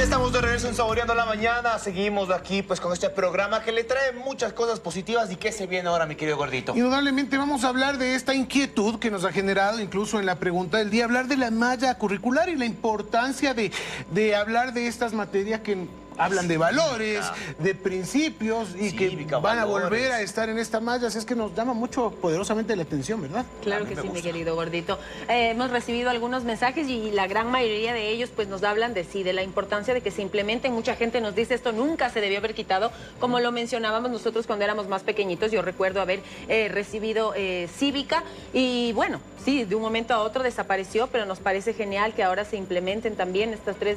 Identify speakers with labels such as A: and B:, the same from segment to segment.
A: Ya estamos de regreso en Saboreando la Mañana. Seguimos aquí pues con este programa que le trae muchas cosas positivas. ¿Y qué se viene ahora, mi querido gordito?
B: Indudablemente vamos a hablar de esta inquietud que nos ha generado incluso en la pregunta del día, hablar de la malla curricular y la importancia de hablar de estas materias que hablan de valores, de principios y
A: Cívica,
B: que van a
A: valores.
B: volver a estar en esta malla. Así es que nos llama mucho poderosamente la atención, ¿verdad?
C: Claro que sí, mi querido gordito. Hemos recibido algunos mensajes y la gran mayoría de ellos pues nos hablan de sí, de la importancia de que se implementen. Mucha gente nos dice esto nunca se debió haber quitado, como lo mencionábamos nosotros cuando éramos más pequeñitos. Yo recuerdo haber recibido cívica y bueno, sí, de un momento a otro desapareció, pero nos parece genial que ahora se implementen también estas tres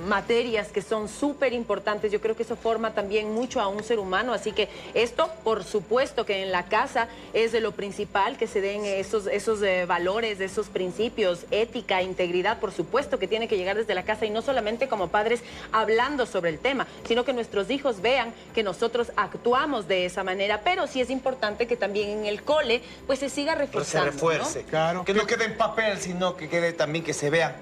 C: materias que son súper importantes. Yo creo que eso forma también mucho a un ser humano, así que esto, por supuesto que en la casa es de lo principal, que se den esos valores, esos principios, ética, integridad, por supuesto que tiene que llegar desde la casa y no solamente como padres hablando sobre el tema, sino que nuestros hijos vean que nosotros actuamos de esa manera, pero sí es importante que también en el cole pues se siga reforzando,
A: se refuerce,
C: ¿no?
B: Claro.
A: Que no quede en papel, sino que quede también que se vea.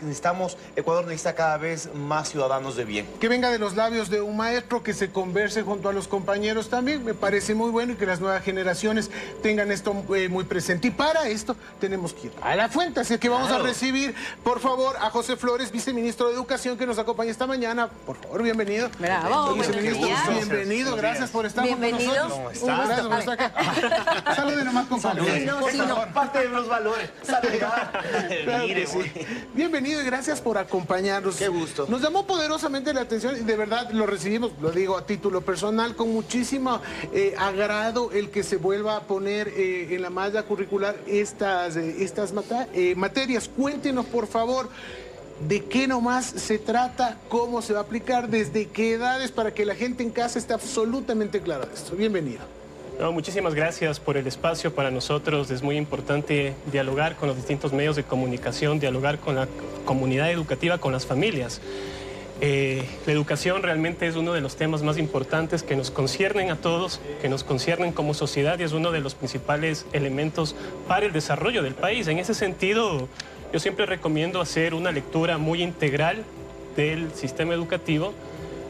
A: Ecuador necesita cada vez más ciudadanos de bien.
B: Que venga de los labios de un maestro, que se converse junto a los compañeros también, me parece muy bueno, y que las nuevas generaciones tengan esto muy presente. Y para esto tenemos que ir a la fuente, así que vamos a recibir, por favor, a José Flores, viceministro de Educación, que nos acompaña esta mañana. Por favor, bienvenido.
C: Bravo,
B: Viceministro,
C: buenos días.
B: bienvenido, gracias por estar con
C: Bienvenido.
B: nosotros.
C: ¿Cómo
A: está?
B: Gracias por estar acá. Salude nomás con familia.
C: Sí, no,
A: Por
C: sí,
A: favor,
C: no.
A: parte de los valores. Saludar.
B: Claro
A: Mire,
B: que sí. Bienvenido y gracias por acompañarnos.
A: Qué gusto.
B: Nos llamó poderosamente la atención y de verdad lo recibimos, lo digo a título personal, con muchísimo agrado el que se vuelva a poner en la malla curricular estas materias. Cuéntenos, por favor, de qué nomás se trata, cómo se va a aplicar, desde qué edades, para que la gente en casa esté absolutamente clara de esto. Bienvenido.
D: No, muchísimas gracias por el espacio. Para nosotros es muy importante dialogar con los distintos medios de comunicación, dialogar con la comunidad educativa, con las familias. La educación realmente es uno de los temas más importantes que nos conciernen a todos, que nos conciernen como sociedad, y es uno de los principales elementos para el desarrollo del país. En ese sentido, yo siempre recomiendo hacer una lectura muy integral del sistema educativo,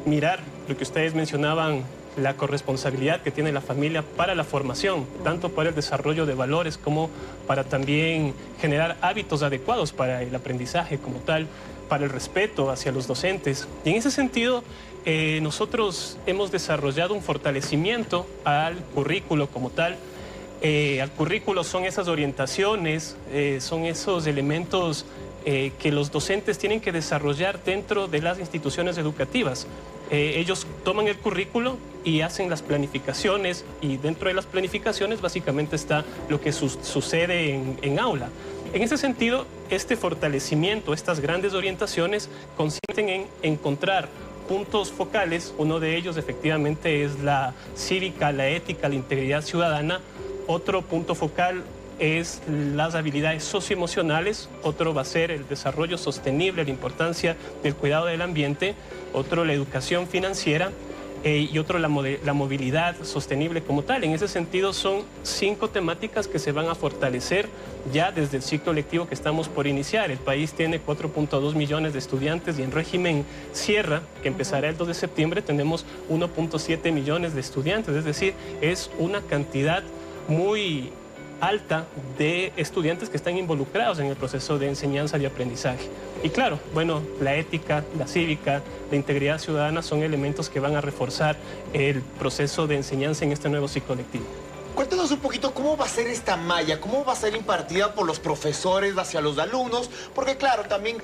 D: mirar lo que ustedes mencionaban, la corresponsabilidad que tiene la familia para la formación, tanto para el desarrollo de valores como para también generar hábitos adecuados para el aprendizaje como tal, para el respeto hacia los docentes. Y en ese sentido, nosotros hemos desarrollado un fortalecimiento al currículo como tal. Al currículo son esas orientaciones, son esos elementos que los docentes tienen que desarrollar dentro de las instituciones educativas. Ellos toman el currículo y hacen las planificaciones, y dentro de las planificaciones básicamente está lo que sucede en aula. En ese sentido, este fortalecimiento, estas grandes orientaciones consisten en encontrar puntos focales. Uno de ellos efectivamente es la cívica, la ética, la integridad ciudadana. Otro punto focal es las habilidades socioemocionales. Otro va a ser el desarrollo sostenible, la importancia del cuidado del ambiente. Otro, la educación financiera. Y otro, la movilidad sostenible como tal. En ese sentido, son 5 temáticas que se van a fortalecer ya desde el ciclo lectivo que estamos por iniciar. El país tiene 4.2 millones de estudiantes, y en régimen Sierra, que empezará el 2 de septiembre, tenemos 1.7 millones de estudiantes. Es decir, es una cantidad muy alta de estudiantes que están involucrados en el proceso de enseñanza y aprendizaje. Y claro, bueno, la ética, la cívica, la integridad ciudadana son elementos que van a reforzar el proceso de enseñanza en este nuevo ciclo lectivo.
A: Cuéntanos un poquito cómo va a ser esta malla, cómo va a ser impartida por los profesores hacia los alumnos, porque claro, también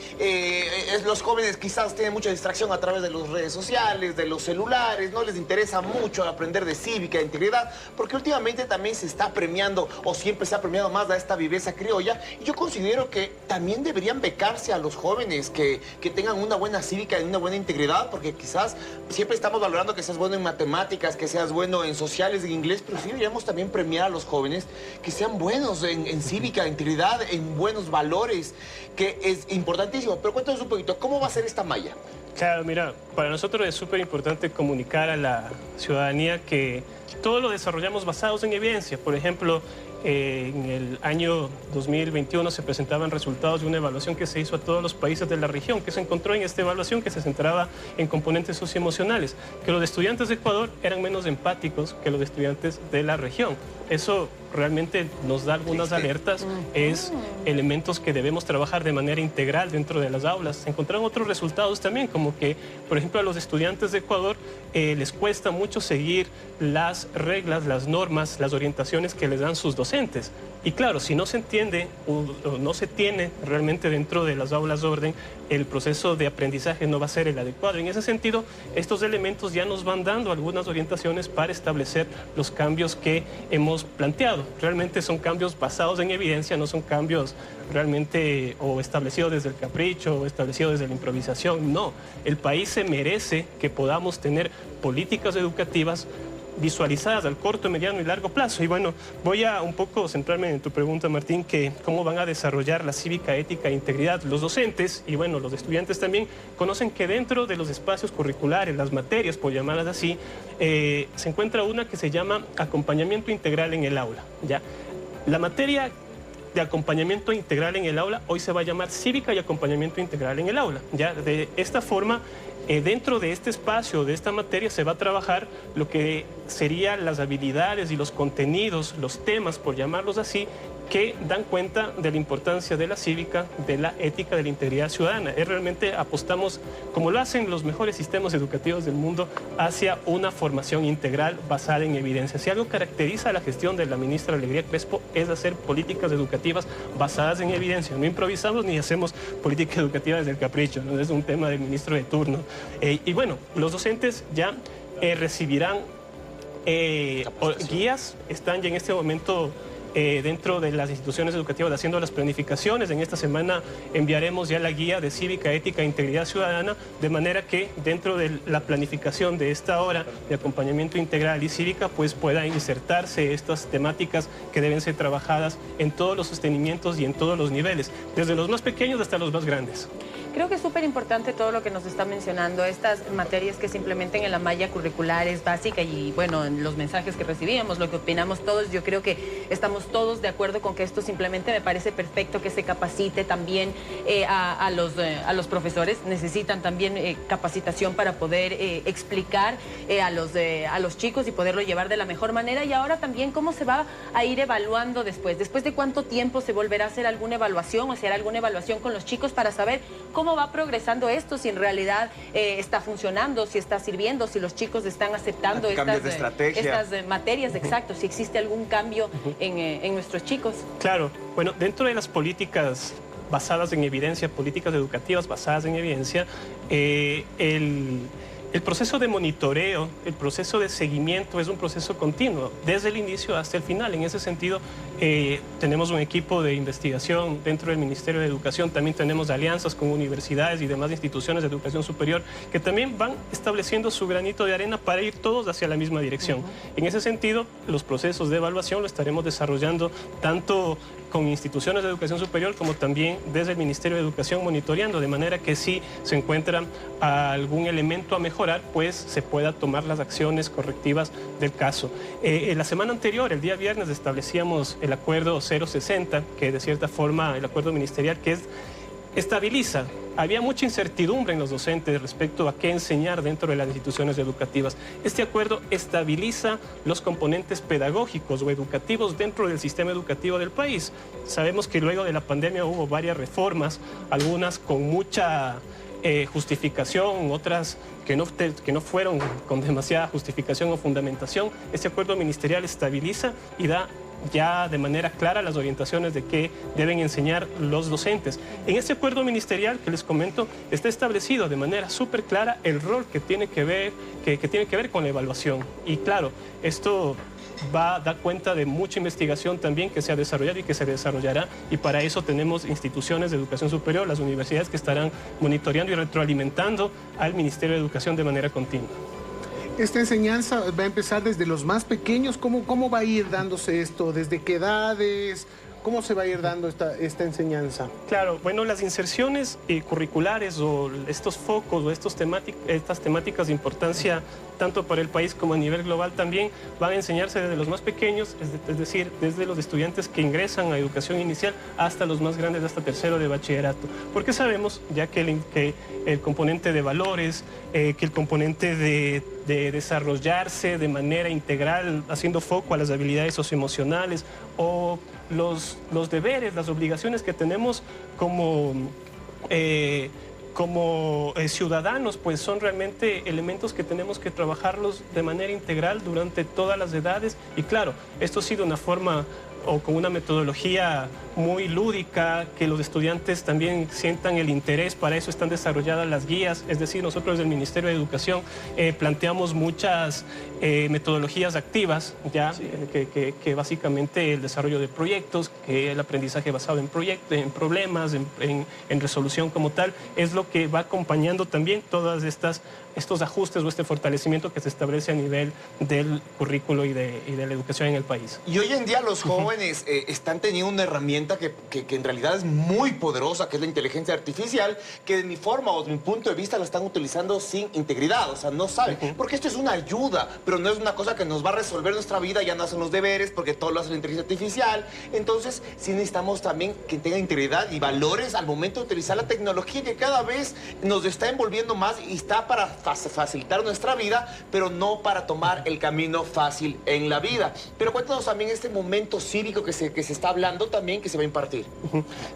A: los jóvenes quizás tienen mucha distracción a través de las redes sociales, de los celulares, no les interesa mucho aprender de cívica, de integridad, porque últimamente también se está premiando, o siempre se ha premiado más a esta viveza criolla, y yo considero que también deberían becarse a los jóvenes que tengan una buena cívica y una buena integridad, porque quizás siempre estamos valorando que seas bueno en matemáticas, que seas bueno en sociales, en inglés, pero sí deberíamos también premiar a los jóvenes que sean buenos en cívica, integridad, en buenos valores, que es importantísimo. Pero cuéntanos un poquito, ¿cómo va a ser esta malla?
D: Claro, mira, para nosotros es súper importante comunicar a la ciudadanía que todo lo desarrollamos basados en evidencia. Por ejemplo, en el año 2021 se presentaban resultados de una evaluación que se hizo a todos los países de la región, que se encontró en esta evaluación que se centraba en componentes socioemocionales, que los estudiantes de Ecuador eran menos empáticos que los estudiantes de la región. Eso realmente nos da algunas alertas, es elementos que debemos trabajar de manera integral dentro de las aulas. Se encontraron otros resultados también, como que, por ejemplo, a los estudiantes de Ecuador les cuesta mucho seguir las reglas, las normas, las orientaciones que les dan sus docentes. Y claro, si no se entiende o no se tiene realmente dentro de las aulas de orden, el proceso de aprendizaje no va a ser el adecuado. En ese sentido, estos elementos ya nos van dando algunas orientaciones para establecer los cambios que hemos planteado. Realmente son cambios basados en evidencia, no son cambios realmente o establecidos desde el capricho o establecidos desde la improvisación. No, el país se merece que podamos tener políticas educativas visualizadas al corto, mediano y largo plazo. Y bueno, voy a un poco centrarme en tu pregunta, Martín, que cómo van a desarrollar la cívica, ética e integridad. Los docentes y bueno, los estudiantes también conocen que dentro de los espacios curriculares, las materias, por llamarlas así, se encuentra una que se llama acompañamiento integral en el aula, ¿ya? La materia de acompañamiento integral en el aula hoy se va a llamar cívica y acompañamiento integral en el aula, ¿ya? De esta forma, dentro de este espacio, de esta materia, se va a trabajar lo que serían las habilidades y los contenidos, los temas, por llamarlos así, que dan cuenta de la importancia de la cívica, de la ética, de la integridad ciudadana. Realmente apostamos, como lo hacen los mejores sistemas educativos del mundo, hacia una formación integral basada en evidencia. Si algo caracteriza a la gestión de la ministra Alegría Crespo es hacer políticas educativas basadas en evidencia. No improvisamos ni hacemos política educativa desde el capricho, no es un tema del ministro de turno. Y bueno, los docentes ya recibirán guías, están ya en este momento dentro de las instituciones educativas haciendo las planificaciones. En esta semana enviaremos ya la guía de cívica, ética e integridad ciudadana, de manera que dentro de la planificación de esta hora de acompañamiento integral y cívica, pues pueda insertarse estas temáticas que deben ser trabajadas en todos los sostenimientos y en todos los niveles, desde los más pequeños hasta los más grandes.
C: Creo que es súper importante todo lo que nos está mencionando, estas materias que se implementen en la malla curricular es básica y bueno, en los mensajes que recibíamos, lo que opinamos todos, yo creo que estamos todos de acuerdo con que esto simplemente me parece perfecto, que se capacite también a los profesores, necesitan también capacitación para poder explicar a los chicos y poderlo llevar de la mejor manera. Y ahora también cómo se va a ir evaluando después de cuánto tiempo se volverá a hacer alguna evaluación o se hará alguna evaluación con los chicos para saber cómo va progresando esto, si en realidad está funcionando, si está sirviendo, si los chicos están aceptando estas materias, exacto, si existe algún cambio en nuestros chicos.
D: Claro, bueno, dentro de las políticas basadas en evidencia, políticas educativas basadas en evidencia, el proceso de monitoreo, el proceso de seguimiento es un proceso continuo, desde el inicio hasta el final. En ese sentido, tenemos un equipo de investigación dentro del Ministerio de Educación, también tenemos alianzas con universidades y demás instituciones de educación superior que también van estableciendo su granito de arena para ir todos hacia la misma dirección. En ese sentido, los procesos de evaluación lo estaremos desarrollando tanto con instituciones de educación superior como también desde el Ministerio de Educación monitoreando, de manera que si se encuentra algún elemento a mejorar, pues se pueda tomar las acciones correctivas del caso. La semana anterior, el día viernes, establecíamos el acuerdo 060, que de cierta forma el acuerdo ministerial que estabiliza. Había mucha incertidumbre en los docentes respecto a qué enseñar dentro de las instituciones educativas. Este acuerdo estabiliza los componentes pedagógicos o educativos dentro del sistema educativo del país. Sabemos que luego de la pandemia hubo varias reformas, algunas con mucha justificación, otras que no fueron con demasiada justificación o fundamentación. Este acuerdo ministerial estabiliza y da ya de manera clara las orientaciones de qué deben enseñar los docentes. En este acuerdo ministerial que les comento está establecido de manera súper clara el rol que tiene que ver con la evaluación. Y claro, esto va a dar cuenta de mucha investigación también que se ha desarrollado y que se desarrollará, y para eso tenemos instituciones de educación superior, las universidades que estarán monitoreando y retroalimentando al Ministerio de Educación de manera continua.
B: Esta enseñanza va a empezar desde los más pequeños. ¿Cómo va a ir dándose esto? ¿Desde qué edades? cómo se va a ir dando esta enseñanza?
D: Claro, bueno, las inserciones curriculares o estos focos o estas temáticas de importancia tanto para el país como a nivel global también van a enseñarse desde los más pequeños, es decir, desde los estudiantes que ingresan a educación inicial hasta los más grandes, hasta tercero de bachillerato. Porque sabemos ya que el componente de valores, que el componente de desarrollarse de manera integral, haciendo foco a las habilidades socioemocionales o los deberes, las obligaciones que tenemos como ciudadanos, pues son realmente elementos que tenemos que trabajarlos de manera integral durante todas las edades. Y claro, esto ha sido una forma o con una metodología muy lúdica, que los estudiantes también sientan el interés. Para eso están desarrolladas las guías, es decir, nosotros desde el Ministerio de Educación planteamos muchas metodologías activas, ya que básicamente el desarrollo de proyectos, que el aprendizaje basado en proyectos, en problemas, en resolución como tal, es lo que va acompañando también todas estos ajustes o este fortalecimiento que se establece a nivel del currículo y de la educación en el país.
A: Y hoy en día los jóvenes están teniendo una herramienta que en realidad es muy poderosa, que es la inteligencia artificial, que de mi forma o de mi punto de vista la están utilizando sin integridad, o sea, no saben. Porque esto es una ayuda, pero no es una cosa que nos va a resolver nuestra vida, ya no hacen los deberes, porque todo lo hace la inteligencia artificial. Entonces, sí necesitamos también que tenga integridad y valores al momento de utilizar la tecnología, que cada vez nos está envolviendo más y está para facilitar nuestra vida, pero no para tomar el camino fácil en la vida. Pero cuéntanos también este momento cívico que se está hablando también, que se va a impartir.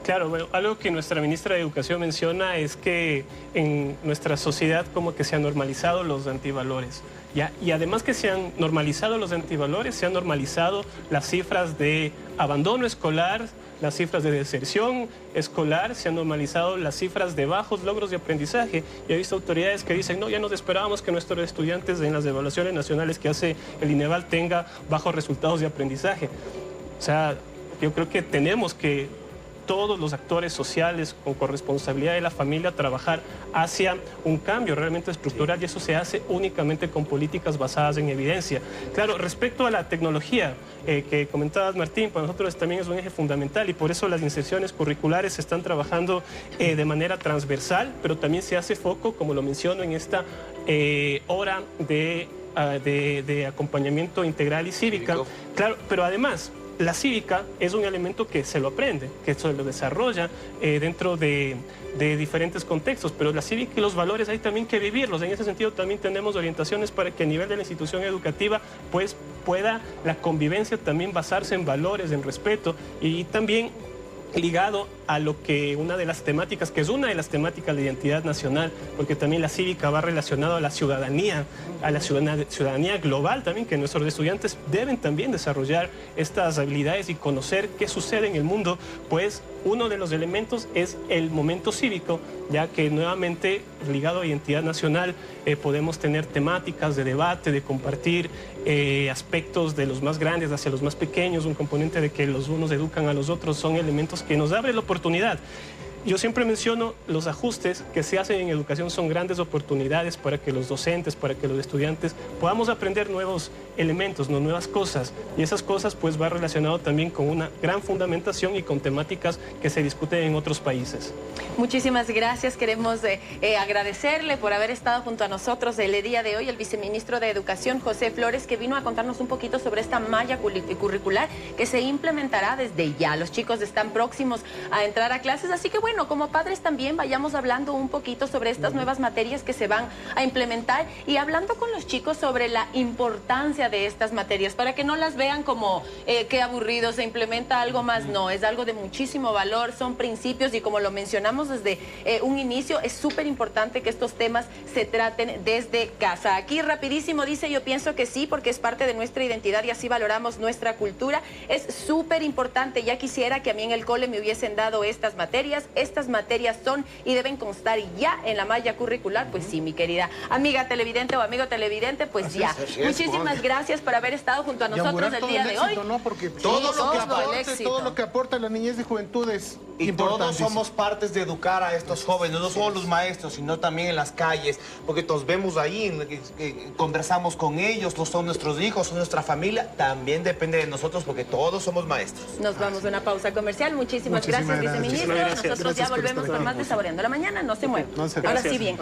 D: Claro, bueno, algo que nuestra ministra de Educación menciona es que en nuestra sociedad como que se han normalizado los antivalores. ¿Ya? Y además que se han normalizado los antivalores, se han normalizado las cifras de abandono escolar, las cifras de deserción escolar, se han normalizado las cifras de bajos logros de aprendizaje. Y he visto autoridades que dicen, no, ya nos esperábamos que nuestros estudiantes en las evaluaciones nacionales que hace el INEVAL tenga bajos resultados de aprendizaje. O sea, yo creo que tenemos que todos los actores sociales con corresponsabilidad de la familia trabajar hacia un cambio realmente estructural, y eso se hace únicamente con políticas basadas en evidencia. Claro, respecto a la tecnología que comentabas, Martín, para nosotros también es un eje fundamental y por eso las inserciones curriculares se están trabajando de manera transversal, pero también se hace foco, como lo menciono, en esta hora de acompañamiento integral y cívica. Claro, pero además la cívica es un elemento que se lo aprende, que se lo desarrolla dentro de diferentes contextos, pero la cívica y los valores hay también que vivirlos. En ese sentido también tenemos orientaciones para que a nivel de la institución educativa pues pueda la convivencia también basarse en valores, en respeto, y también ligado a lo que una de las temáticas, que es una de las temáticas de identidad nacional, porque también la cívica va relacionado a la ciudadanía global también, que nuestros estudiantes deben también desarrollar estas habilidades y conocer qué sucede en el mundo, pues uno de los elementos es el momento cívico, ya que nuevamente ligado a identidad nacional podemos tener temáticas de debate, de compartir aspectos de los más grandes hacia los más pequeños, un componente de que los unos educan a los otros, son elementos que nos abren la oportunidad. Yo siempre menciono los ajustes que se hacen en educación son grandes oportunidades para que los docentes, para que los estudiantes podamos aprender nuevos elementos, no nuevas cosas. Y esas cosas pues va relacionado también con una gran fundamentación y con temáticas que se discuten en otros países.
C: Muchísimas gracias. Queremos agradecerle por haber estado junto a nosotros el día de hoy, el viceministro de Educación, José Flores, que vino a contarnos un poquito sobre esta malla curricular que se implementará desde ya. Los chicos están próximos a entrar a clases, así que bueno, como padres también vayamos hablando un poquito sobre estas nuevas materias que se van a implementar y hablando con los chicos sobre la importancia de estas materias, para que no las vean como qué aburrido, se implementa algo más. No, es algo de muchísimo valor, son principios y como lo mencionamos desde un inicio, es súper importante que estos temas se traten desde casa. Aquí rapidísimo dice, yo pienso que sí, porque es parte de nuestra identidad y así valoramos nuestra cultura. Es súper importante, ya quisiera que a mí en el cole me hubiesen dado estas materias. estas materias son y deben constar ya en la malla curricular, pues sí, mi querida amiga televidente o amigo televidente, pues
B: Así
C: ya.
B: es,
C: Muchísimas gracias por haber estado junto a
B: Y
C: nosotros
B: augurar
C: el
B: todo
C: día
B: el
C: de
B: éxito,
C: hoy.
B: ¿no? Porque
A: Todo lo que
B: todo lo que aporta la niñez y juventud es
A: Y todos
B: importantísimo.
A: somos partes de educar a estos jóvenes, no solo los maestros, sino también en las calles, porque nos vemos ahí, conversamos con ellos, no son nuestros hijos, son nuestra familia, también depende de nosotros porque todos somos maestros.
C: Nos vamos a una pausa comercial. Muchísimas
B: Muchísimas
C: gracias,
B: gracias.
C: viceministro.
D: Muchísimas gracias.
C: Nosotros ya
B: Gracias por
C: volvemos
B: estar
C: con
B: aquí.
C: más de Saboreando la Mañana. No se muevan.
B: No se
C: Ahora
B: muevan.
C: sí, bien.